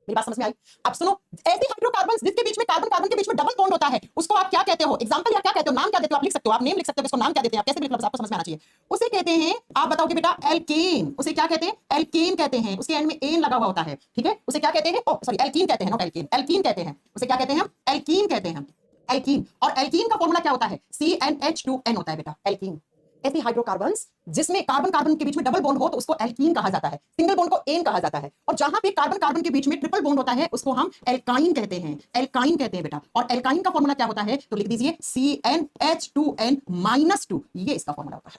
मेरी बात समझ में आई? अब सुनो, ऐसे हाइड्रोकार्बन्स जिसके बीच में कार्बन कार्बन के बीच में डबल बॉन्ड होता है उसको आप क्या कहते हो? एग्जांपल या क्या कहते हो, नाम क्या देते हो? आप लिख सकते हो, आप नेम लिख सकते हो, इसको नाम क्या देते हैं, आप कैसे भी लिख लो, आपको समझ में आना चाहिए। उसे कहते हैं, आप बताओगे बेटा, एल्केन। उसे क्या कहते हैं? एल्केन कहते हैं, उसके एंड में एन लगा हुआ होता है। ठीक है, उसे क्या कहते हैं? ओ सॉरी, एल्कीन कहते हैं, नॉट एल्केन, एल्कीन कहते हैं। उसे क्या कहते हैं हम? एल्कीन कहते हैं, एल्कीन। और एल्कीन का फॉर्मूला क्या होता है? CnH2n होता है बेटा, एल्कीन। ऐसे हाइड्रोकार्बन्स जिसमें कार्बन कार्बन के बीच में डबल बॉन्ड हो तो उसको एल्कीन कहा जाता है, सिंगल बॉन्ड को एन कहा जाता है। और जहां पे कार्बन कार्बन के बीच में ट्रिपल बॉन्ड होता है उसको हम एल्काइन कहते हैं, एल्काइन कहते हैं बेटा। और एल्काइन का फॉर्मूला क्या होता है? तो लिख दीजिए CnH2n-2, ये इसका फॉर्मूला होता है।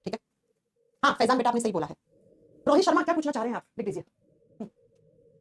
ठीक है, हाँ फैजान बेटा आपने सही बोला है। रोहित शर्मा क्या पूछना चाह रहे हैं आप? लिख दीजिए।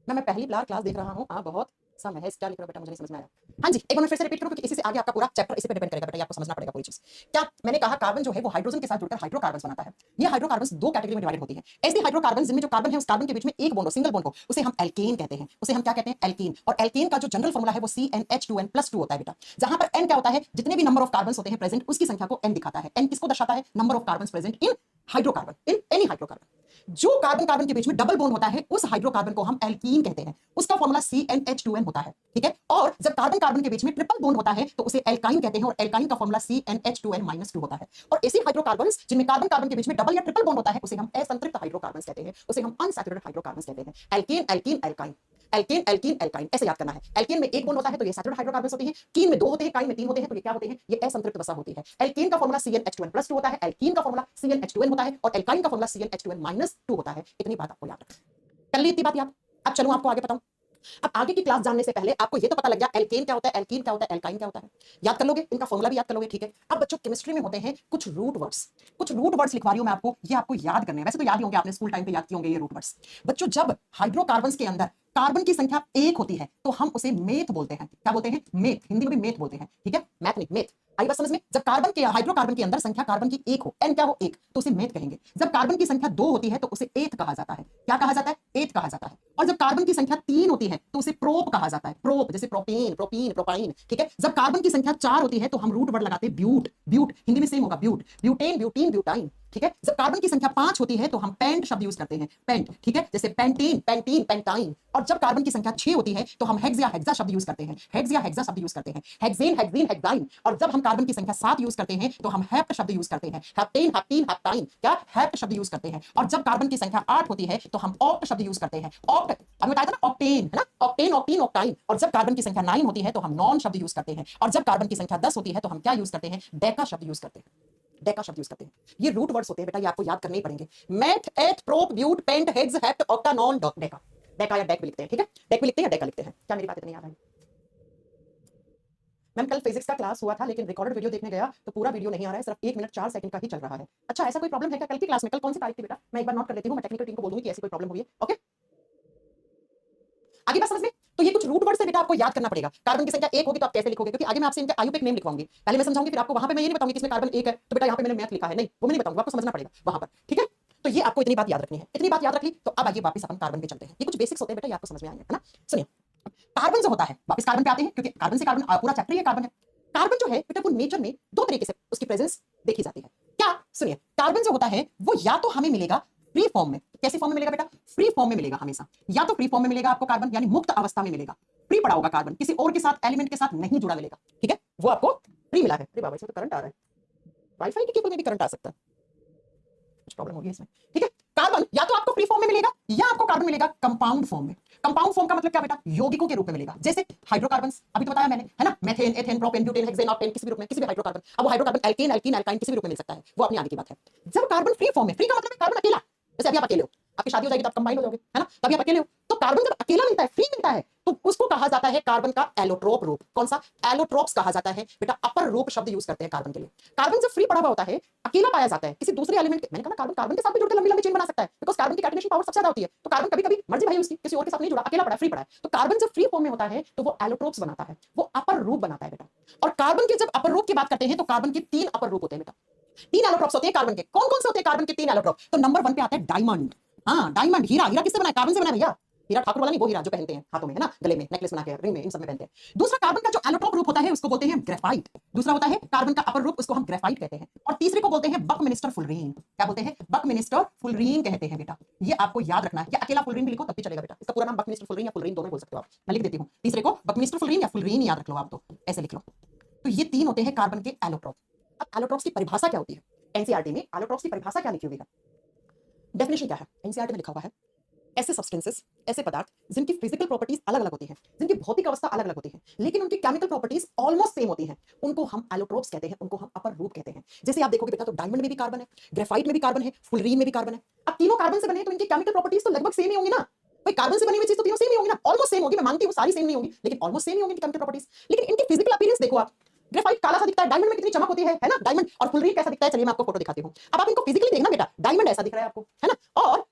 मैं पहली बार क्लास देख रहा हूँ, हाँ बहुत समय है, क्या लिख रहा बेटा मुझे नहीं समझ में आया। हाँ जी, एक बार फिर से रिपीट करो, क्योंकि इसी से आगे आपका पूरा चैप्टर इसी पे डिपेंड करेगा बेटा, ये आपको समझना पड़ेगा पूरी चीज। क्या मैंने कहा? कार्बन जो है वो हाइड्रोजन के साथ जुड़कर हाइड्रोकार्बन्स बनाता है। ये हाइड्रोकार्बन्स 2 कैटेगरी में डिवाइड होती है। ऐसे हाइड्रोकार्बन जिनमें जो कार्बन है उस कार्बन के बीच में एक बॉन्ड हो, सिंगल बॉन्ड हो, उसे हम एल्केन कहते हैं, उसे हम क्या कहते हैं? एल्कीन। और एल्केन का जो जनरल फॉर्मूला है वो CnH2n+2 होता है बेटा, जहां पर N क्या होता है? जितने भी नंबर ऑफ कार्बन्स होते हैं प्रेजेंट उसकी संख्या को N दिखाता है। N किसको दर्शाता है? Number of carbons present in hydrocarbon, in any hydrocarbon. जो कार्बन कार्बन के बीच में डबल बॉन्ड होता है उस हाइड्रोकार्बन को हम एल्कीन कहते हैं, उसका फॉर्मूला CnH2n होता है। ठीक है, और जब कार्बन कार्बन के बीच में ट्रिपल बॉन्ड होता है तो उसे एल्काइन कहते हैं, और एल्काइन का फॉर्मूला CnH2n-2 होता है। और ऐसे हाइड्रोकार्बन्स जिनमें कार्बन कार्बन के बीच में डबल या ट्रिपल बॉन्ड होता है उसे हम असंतृप्त हाइड्रोकार्बन्स कहते हैं, उसे हम अनसैचुरेटेड हाइड्रोकार्बन्स कहते हैं। Alkane alkene alkyne, alkane alkene alkyne, ऐसे याद करना है। एल्केन में एक बॉन्ड होता है तो ये सैचुरेटेड हाइड्रोकार्बन्स होते हैं, कीन में 2 होते हैं, काइन में 3 होते हैं, तो ये क्या होते हैं? ये असंतृप्त वसा होती है। एल्केन का फॉर्मूला CnH2n+2 होता है, एल्कीन का फॉर्मूला CnH2n होता है, और एल्काइन का फॉर्मूला CnH2n-2 होता है। इतनी बात आपको याद रखना। कर ली इतनी बात याद? अब चलो आपको आगे बताऊं। अब आगे की क्लास जानने से पहले आपको ये तो पता लग गया एल्केन क्या होता है, एल्कीन क्या होता है, एल्काइन क्या होता है, याद कर लोगे, इनका फॉर्मूला भी याद कर लोगे। ठीक है, अब बच्चों केमिस्ट्री में होते हैं कुछ रूट वर्ड्स लिखवा रही हूं मैं आपको, ये आपको याद करने हैं। वैसे तो याद ही होंगे, आपने स्कूल टाइम पे याद किए होंगे ये रूट वर्ड्स। बच्चों जब हाइड्रोकार्बन्स के अंदर कार्बन की संख्या 1 होती है तो हम उसे मेथ बोलते हैं। क्या बोलते हैं? मेथ, हिंदी में भी मेथ बोलते हैं। ठीक है, मैथ नहीं मेथ। आई बात समझ में? जब कार्बन के हाइड्रोकार्बन के अंदर संख्या कार्बन की 1 हो, n क्या हो 1, तो उसे मेथ कहेंगे। जब कार्बन की संख्या 2 होती है तो उसे एथ कहा जाता है। क्या कहा जाता है? एथ कहा जाता है। और जब कार्बन की संख्या 3 होती है तो उसे प्रोप कहा जाता है, प्रोप, जैसे प्रोपेन प्रोपीन प्रोपाइन। ठीक है, जब कार्बन की संख्या 4 होती है तो हम रूट वर्ड लगाते हैं ब्यूट, ब्यूट हिंदी में सेम होगा, ब्यूट, ब्यूटेन ब्यूटीन ब्यूटाइन। ठीक है, जब कार्बन की संख्या 5 होती है तो हम पेंट शब्द यूज करते हैं, पेंट। ठीक है, जैसे पेंटीन पेंटीन पेंटाइन। और जब कार्बन की संख्या 6 होती है तो हम हेक्स या हेक्सा शब्द यूज करते हैं, हेक्स या हेक्सा शब्द यूज करते हैं, हेक्सेन हेक्सीन हेक्साइन। और जब हम कार्बन की संख्या 7 यूज करते हैं तो हम हेप्ट शब्द यूज करते हैं, हेप्टेन हेप्टीन हेप्टाइन, क्या हेप्ट शब्द यूज करते हैं। और जब कार्बन की संख्या 8 होती है तो हम ऑक्ट शब्द यूज करते हैं, ऑक्ट, हमने बताया था ना ऑक्टेन, है ना, ऑक्टेन ऑक्टीन ऑक्टाइन। और जब कार्बन की संख्या 9 होती है तो हम नॉन शब्द यूज करते हैं। और जब कार्बन की संख्या 10 होती है तो हम क्या यूज करते हैं? डेका शब्द यूज करते हैं। डेका शब्द यूज करते हैं। ये रूट वर्ड्स होते हैं बेटा, ये आपको याद करने ही पड़ेंगे। Meth, eth, prop, but, pent, hex, hept, octa, non, deca. Deca या डेक भी लिखते हैं, ठीक है, डेक भी लिखते हैं या डेका लिखते हैं। क्या मेरी बात इतनी याद आई? मैम कल फिजिक्स का क्लास हुआ था लेकिन रिकॉर्डेड वीडियो देखने गया तो पूरा वीडियो नहीं आ रहा है, सिर्फ 1 मिनट 4 सेकंड का ही चल रहा है। अच्छा ऐसा कोई प्रॉब्लम है क्या कल की क्लास में? कल कौन सी तारीख थी बेटा? मैं एक बार नोट कर लेती हूँ, मैं टेक्निकल टीम को बोल दूंगी कि ऐसी कोई प्रॉब्लम हुई है। ओके, आगे बात समझ में? तो ये कुछ रूट वर्ड से बेटा आपको याद करना पड़ेगा। कार्बन की संख्या 1 होगी तो आप कैसे लिखोगे, क्योंकि आगे मैं आपसे इनके आयु पे नेम लिखवाऊंगी। पहले मैं समझाऊंगी, फिर आपको वहां पे मैं ये नहीं बताऊंगी कि इसमें कार्बन 1 है तो बेटा यहाँ पे मैंने मैथ लिखा है, नहीं वो मैं नहीं बताऊंगा, आपको समझना पड़ेगा वहां पर, ठीक है। तो ये आपको इतनी बात याद रखनी है, इतनी बात याद रख ली तो अब आइए वापस अपन कार्बन पे चलते हैं। ये कुछ बेसिक्स होते हैं बेटा, ये आपको समझ में आएंगे, है ना। सुनिए, कार्बन जो होता है, वापस कार्बन पे आते हैं क्योंकि कार्बन से कार्बन पूरा चैप्टर ही कार्बन है। कार्बन जो है बेटा वो नेचर में दो तरीके से उसकी प्रेजेंस देखी जाती है। क्या? सुनिए, कार्बन जो होता है वो या तो हमें मिलेगा फ्री फॉर्म में। कैसी फॉर्म में मिलेगा बेटा? फ्री फॉर्म में मिलेगा हमेशा। या तो फ्री फॉर्म में मिलेगा आपको कार्बन, यानी मुक्त अवस्था में मिलेगा, फ्री पड़ा होगा कार्बन, किसी और के साथ एलिमेंट के साथ नहीं जुड़ा मिलेगा, ठीक है, वो आपको फ्री मिला है। अरे बाबा इसमें तो करंट आ रहा है, वाईफाई के केबल में भी करंट आ सकता है, कुछ प्रॉब्लम होगी इसमें, ठीक है। कार्बन या तो आपको फ्री फॉर्म में मिलेगा या आपको कार्बन मिलेगा कंपाउंड फॉर्म में। कंपाउंड फॉर्म का मतलब क्या बेटा? यौगिकों के रूप में मिलेगा, जैसे हाइड्रोकार्बन्स, अभी तो बताया मैंने, है ना, methane, ethane, propane, butane, hexane, octane, किसी भी रूप में, किसी भी हाइड्रोकार्बन। अब वो हाइड्रोकार्बन एल्केन, एल्कीन, एल्काइन किसी भी रूप में मिल सकता है, वो अपनी आगे की बात है। जब कार्बन फ्री फॉर्म में, फ्री का मतलब है कार्बन अकेला, जैसे अभी आप अकेले हो, आपकी शादी हो जाएगी तो आप कंबाइन हो जाओगे, है ना, तभी आप अकेले हो। तो कार्बन जब अकेला मिलता है, फ्री मिलता है, तो उसको कहा जाता है कार्बन का एलोट्रोप रूप। कौन सा? एलोट्रोप्स कहा जाता है बेटा, अपर रूप शब्द यूज करते हैं कार्बन के लिए। कार्बन जब फ्री पड़ा हुआ होता है, अकेला पाया जाता है, किसी दूसरे एलिमेंट, मैंने कहा कार्बन कार्बन के साथ भी जुड़कर लंबी लंबी चेन बना सकता है, बिकॉज़ कार्बन की कैटेनेशन पावर सबसे ज्यादा होती है। तो कार्बन कभी कभी मर्जी भाई उसकी किसी और के साथ नहीं जुड़ा, अकेला पड़ा, फ्री पड़ा है। तो कार्बन जब फ्री फॉर्म में होता है तो वो एलोट्रोप्स बनाता है, वो अपर रूप बनाता है बेटा। और कार्बन के जब अपर रूप की बात करते हैं तो कार्बन के 3 अपर रूप होते हैं बेटा। 3 एलोट्रोप्स होते हैं कार्बन के। कौन कौन से होते हैं कार्बन के 3 एलोट्रोप? तो नंबर 1 पे आता है डायमंड। हाँ डायमंड, हीरा। हीरा किससे बना है? कार्बन से बना है भैया। हीरा ठाकुर वाला नहीं, वो हीरा जो पहनते हैं हाथों में, है ना, गले में, नेकलेस बना के, रिंग में, इन सब में पहनते हैं। दूसरा कार्बन का जो एलोट्रोप रूप होता है उसको बोलते हैं ग्रेफाइट। दूसरा होता है कार्बन का अपर रूप, उसको हम ग्रेफाइट कहते हैं। और तीसरे को बोलते हैं बकमिनिस्टर फुलरीन। क्या बोलते हैं? बकमिनिस्टर फुलरीन कहते हैं बेटा। ये आपको याद रखना है, या अकेला फुलरीन भी लिखो तब भी चलेगा बेटा, इसका पूरा नाम बकमिनिस्टर फुलरीन या फुलरीन दोनों बोल सकते हो आप। मैं लिख देती हूँ, तीसरे को बकमिनिस्टर फुलरीन या फुलरीन याद रख लो आप, तो ऐसे लिख लो। तो ये 3 होते हैं कार्बन के एलोट्रोप। अब एलोट्रोप्स की परिभाषा क्या होती है? एनसीईआरटी में एलोट्रोप्स की परिभाषा क्या लिखी हुई है? डेफिनेशन क्या है? एनसीईआरटी में लिखा हुआ है, ऐसे सब्सटेंसेस, ऐसे पदार्थ जिनकी फिजिकल प्रॉपर्टीज अलग अलग होती हैं, जिनकी भौतिक अवस्था अलग अलग होती है, लेकिन उनकी केमिकल प्रॉपर्टीज ऑलमोस्ट सेम होती हैं, उनको हम एलोट्रोप्स कहते हैं, उनको हम अपर रूप कहते हैं। जैसे आप देखोगे बेटा तो डायमंड में भी कार्बन है, ग्रेफाइट में भी कार्बन है, फुलरीन में भी कार्बन है। अब तीनों कार्बन से बने हैं तो इनकी केमिकल प्रॉपर्टीज तो लगभग सेम ही होंगी ना भाई। कार्बन से बनी हुई चीज तो तीनों सेम ही होंगी ना, ऑलमोस्ट सेम होगी। मैं मानती हूँ सारी सेम नहीं होगी, लेकिन ऑलमोस्ट सेम ही होंगी केमिकल प्रॉपर्टीज। लेकिन इनकी फिजिकल अपीयरेंस देखो आप, ग्रेफाइट काला सा दिखता है, डायमंड में कितनी चमक होती है ना, डायमंड। और फुलरीन कैसा दिखता है? चलिए मैं आपको फोटो दिखाती हूँ। अब आप इनको फिजिकली देखना बेटा, डायमंड ऐसा दिख रहा है आपको, है ना, और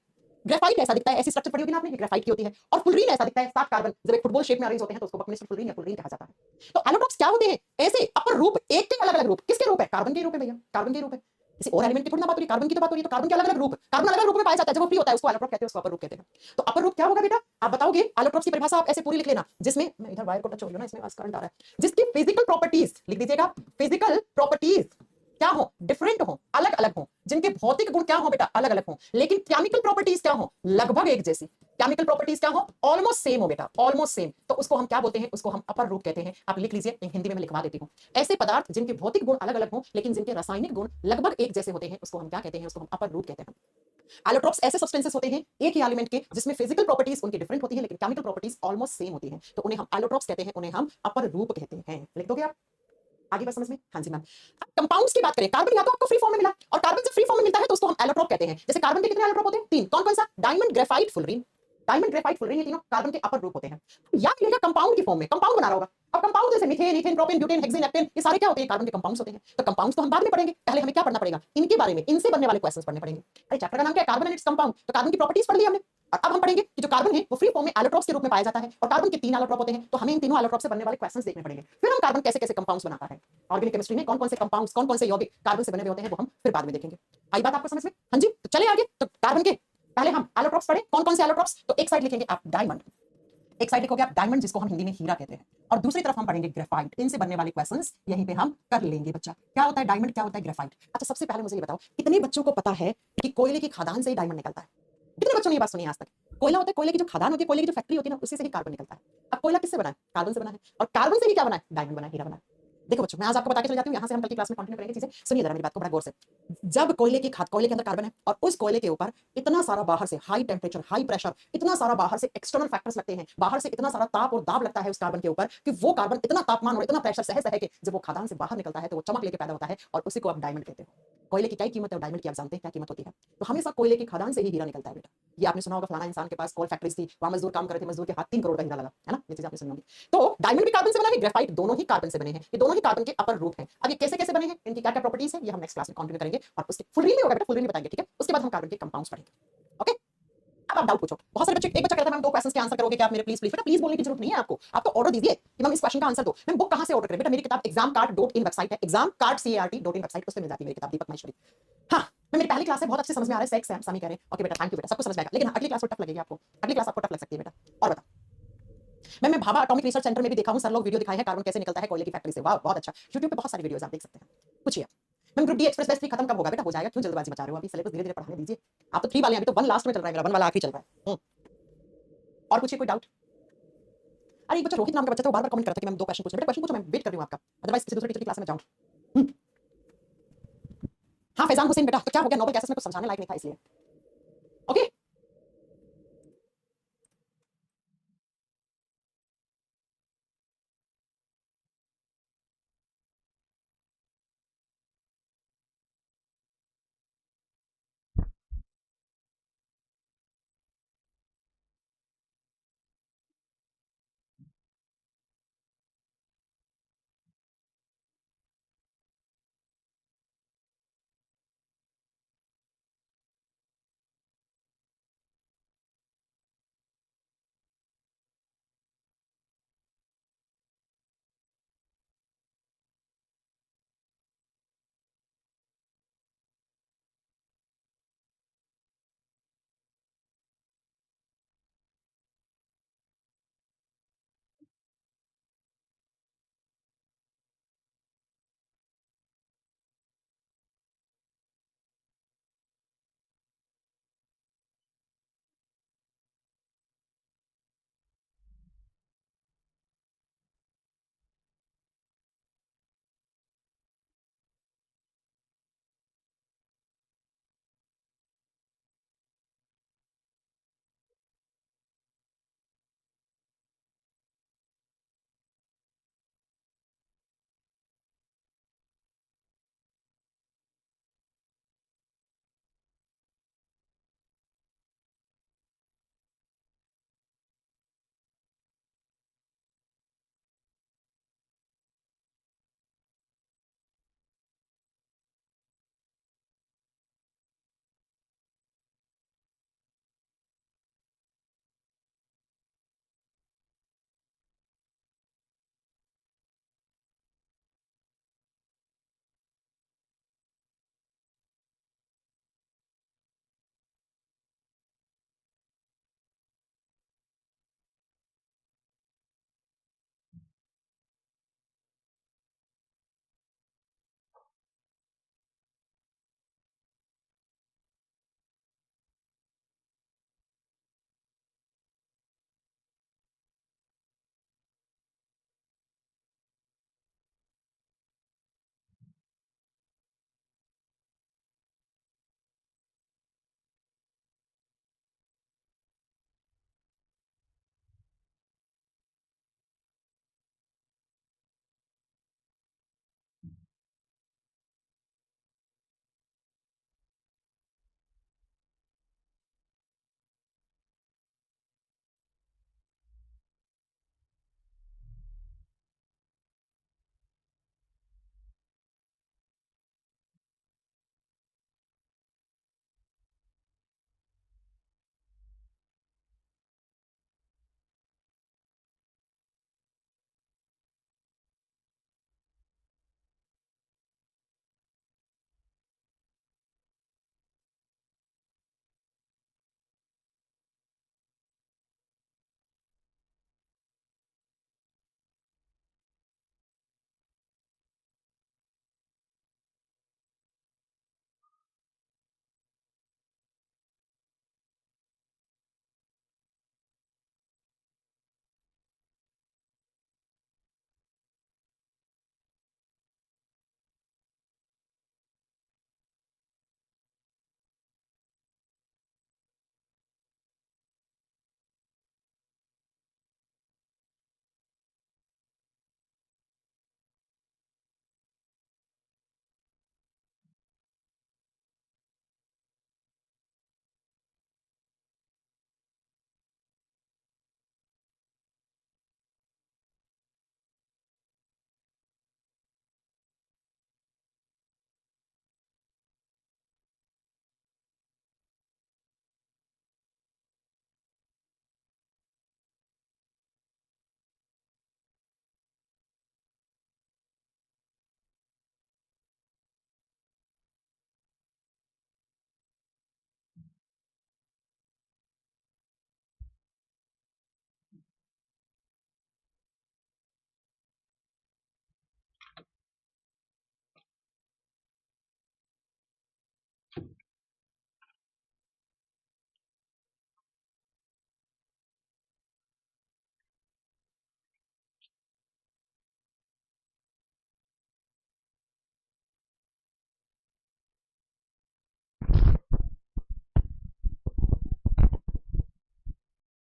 ग्रेफाइट ऐसा दिखता है, ऐसी स्ट्रक्चर पड़ी होगी ना आपने, ग्रेफाइट की होती है। और फुलरीन ऐसा दिखता है, 7 कार्बन जब एक फुटबॉल शेप में अरेंज होते हैं तो उसको बकमिनिस्टर फुलरीन या फुलरीन कहा जाता है। तो एलोट्रोप्स क्या होते हैं? ऐसे अपर रूप, एक के अलग अलग रूप। किसके रूप है? कार्बन के रूप है भैया, कार्बन के रूप है, किसी और एलिमेंट की थोड़ी ना बात हो रही, कार्बन की तो बात हो रही है। तो कार्बन के अलग अलग रूप, कार्बन अलग अलग रूप में पाया जाता है, जब वो फ्री होता है उसको एलोट्रोप कहते हैं, उसको अपर रूप कहते हैं। तो अपर रूप क्या होगा बेटा? आप बताओगे एलोट्रोप्स की परिभाषा आप ऐसे पूरी लिख लेना, जिसमें मैं इधर वायर को टच हो रही हूं ना, इसमें करंट आ रहा है, जिसकी फिजिकल प्रॉपर्टीज लिख दीजिएगा, फिजिकल प्रॉपर्टीज क्या हो? डिफरेंट हो, अलग अलग हो, जिनके भौतिक गुण क्या हो बेटा? अलग अलग हो, लेकिन केमिकल प्रॉपर्टीज क्या हो? लगभग एक जैसी। केमिकल प्रॉपर्टीज क्या हो? ऑलमोस्ट सेम हो बेटा, ऑलमोस्ट सेम। तो उसको हम क्या बोलते हैं? उसको हम अपर रूप कहते हैं। आप लिख लीजिए, हिंदी में मैं लिखवा देती हूँ। ऐसे पदार्थ जिनके भौतिक गुण अलग अलग हो लेकिन जिनके रासायनिक गुण लगभग एक जैसे होते हैं, उसको हम क्या कहते हैं? उसको हम अपर रूप कहते हैं। एलोट्रोप्स ऐसे सब्सटेंसेस होते हैं एक ही एलिमेंट के, जिसमें फिजिकल प्रॉपर्टीज उनकी डिफरेंट होती है लेकिन केमिकल प्रॉपर्टीज ऑलमोस्ट सेम होती हैं, तो उन्हें हम एलोट्रोप्स कहते हैं, उन्हें हम अपर रूप कहते हैं। लिख दोगे आप? आगे बात समझ में? हाँ जी मैम। कंपाउंड्स की बात करें, कार्बन या तो आपको फ्री फॉर्म में मिला, और कार्बन जब फ्री फॉर्म में मिलता है तो उसको हम एलोट्रोप कहते हैं। जैसे कार्बन के कितने एलोट्रोप होते हैं? 3। कौन कौन सा? Diamond, graphite, fullerene. Diamond, graphite, fullerene ये तीनों कार्बन के अपर रूप होते हैं। या मिलेगा कंपाउंड की फॉर्म में, कंपाउंड बना रहा होगा। अब कंपाउंड जैसे methane, ethane, propane, butane, hexane, heptane, ये सारे क्या होते हैं? कार्बन के कंपाउंड्स होते हैं। तो कंपाउंड्स तो हम बाद में पढ़ेंगे, पहले हमें क्या पढ़ना पड़ेगा? इनके बारे में, इनसे बनने वाले क्वेश्चंस पढ़ने पड़ेंगे। अरे चैप्टर का नाम क्या है? Carbon and its compound. तो कार्बन की प्रॉपर्टीज पढ़ ली हमने, और अब हम पढ़ेंगे कि जो कार्बन है वो फ्री फॉर्म में एलोट्रोप्स के रूप में पाया जाता है, और कार्बन के 3 एलोट्रोप होते हैं, तो हमें इन तीनों एलोट्रोप से बनने वाले क्वेश्चंस देखने पड़ेंगे। फिर हम कार्बन कैसे कैसे कंपाउंड्स बनाता है, ऑर्गेनिक केमिस्ट्री में कौन कौन से कंपाउंड्स, कौन कौन से यौगिक कार्बन से बने हुए होते हैं, वो हम फिर बाद में देखेंगे। आई बात आपको समझ में? हाँ जी। तो चले आगे। तो कार्बन के पहले हम एलोट्रोप्स पढ़े, कौन कौन से एलोट्रोप्स? तो एक साइड लिखेंगे आप डायमंड, एक साइड लिखोगे आप डायमंड, जिसको हम हिंदी में हीरा कहते हैं, और दूसरी तरफ हम पढ़ेंगे ग्रेफाइट। इनसे बनने वाले क्वेश्चंस यहीं पे हम कर लेंगे बच्चा। क्या होता है डायमंड, क्या होता है ग्रेफाइट? अच्छा सबसे पहले मुझे ये बताओ, कितने बच्चों को पता है कि कोयले की खदान से ही डायमंड निकलता है? कितने बच्चों ने ये बात सुनी आज तक? कोयला होता है, कोयले की जो खदान होती है, कोयले की जो फैक्ट्री होती है ना, उसी से ही कार्बन निकलता है। अब कोयला किससे बना है? कार्बन से बना है, और कार्बन से ही क्या बना है? डायमंड बना है, हीरा बना है। देखो बच्चों, मैं आज आपको बता के चल जाती हूँ, यहाँ से हम कल की क्लास में कंटिन्यू करेंगे चीजें। सुनिए जरा मेरी बात को बड़ा गौर से। जब कोयले की खाद, कोयले के अंदर कार्बन है, और उस कोयले के ऊपर इतना सारा बाहर से हाई टेम्परेचर, हाई प्रेशर, इतना सारा बाहर से एक्सटर्नल फैक्टर्स लगते हैं, बाहर से इतना सारा ताप और दाब लगता है उस कार्बन के ऊपर कि वो कार्बन इतना तापमान और इतना प्रेशर सह के जब वो खदान से बाहर निकलता है तो वो चमक लेके पैदा होता है, और उसी को आप डायमंड कहते हो। कोयले की क्या कीमत है और डायमंड की आप जानते हैं क्या कीमत होती है। तो हमेशा कोयले की खदान से ही हीरा निकलता है बेटा। ये आपने सुना होगा फलाना इंसान के पास कोल फैक्ट्रीज थी, वहां मजदूर काम कर रहे थे, मजदूर के हाथ 3 करोड़ का हीरा लगा, है ना, ये चीज आपने सुनी होगी। तो डायमंड भी कार्बन से बना है, ग्रेफाइट दोनों ही कार्बन से बने हैं, ये दोनों ही कार्बन के अपर रूप हैं। अब ये कैसे कैसे बने हैं, इनकी क्या क्या प्रॉपर्टीज है, ये हम नेक्स्ट क्लास में कंटिन्यू करेंगे और उसके फुल रीड में होगा बेटा, फुल रीड में बताएंगे, ठीक है। उसके बाद हम कार्बन के कंपाउंड्स पढ़ेंगे। ओके, अब आप डाउट पूछो। बहुत सारे बच्चे, एक बच्चा कहता है मैम 2 क्वेश्चंस के आंसर करोगे क्या आप मेरे, प्लीज प्लीज। बेटा प्लीज बोलने की जरूरत नहीं है आपको, आप तो ऑर्डर दीजिए कि मैम इस क्वेश्चन का आंसर दो। मैम बुक कहां से ऑर्डर करें बेटा, मेरी किताब examcart.in वेबसाइट है, examcart.in वेबसाइट, उस पे मिल जाती है मेरी किताब दीपक माहेश्वरी। हाँ, मैं मेरी पहली क्लास है, बहुत अच्छे समझ में आ रहा है, सेक्स है समी कह रहे हैं, ओके बेटा थैंक यू बेटा, सब कुछ समझ में आएगा, लेकिन अगली क्लास में टफ लगेगी आपको, अगली क्लास आपको टफ लग सकती है बेटा। और बता, मैं भाभा एटॉमिक रिसर्च सेंटर में भी देखा हूं, सर लोग वीडियो दिखाए हैं कार्बन कैसे निकलता है कोयले की फैक्ट्री से, वाह बहुत अच्छा, यूट्यूब पे बहुत सारी वीडियोस आप देख सकते हैं। पूछिए ma'am group D express base 3 खत्म कब होगा बेटा, हो जाएगा, क्यों जल्दबाजी मचा रहे हो, अभी सिलेबस धीरे धीरे पढ़ाने दीजिए। आप तो 3 वाले हैं, अभी तो 1 लास्ट में चल रहा है मेरा, 1 वाला आखिरी चल रहा है। और पूछिए कोई डाउट। अरे एक बच्चा रोहित नाम का बच्चा था, वो बार बार कमेंट करता है कि मैम 2 क्वेश्चन पूछो, बेटा क्वेश्चन पूछो, मैं वेट कर रही हूं आपका, अदरवाइज किसी दूसरे टीचर की क्लास में जाऊं। हाँ फैजान हुसैन बेटा, तो क्या हो गया, नोबेल गैसेस में कुछ समझाने लायक नहीं था इसलिए। ओके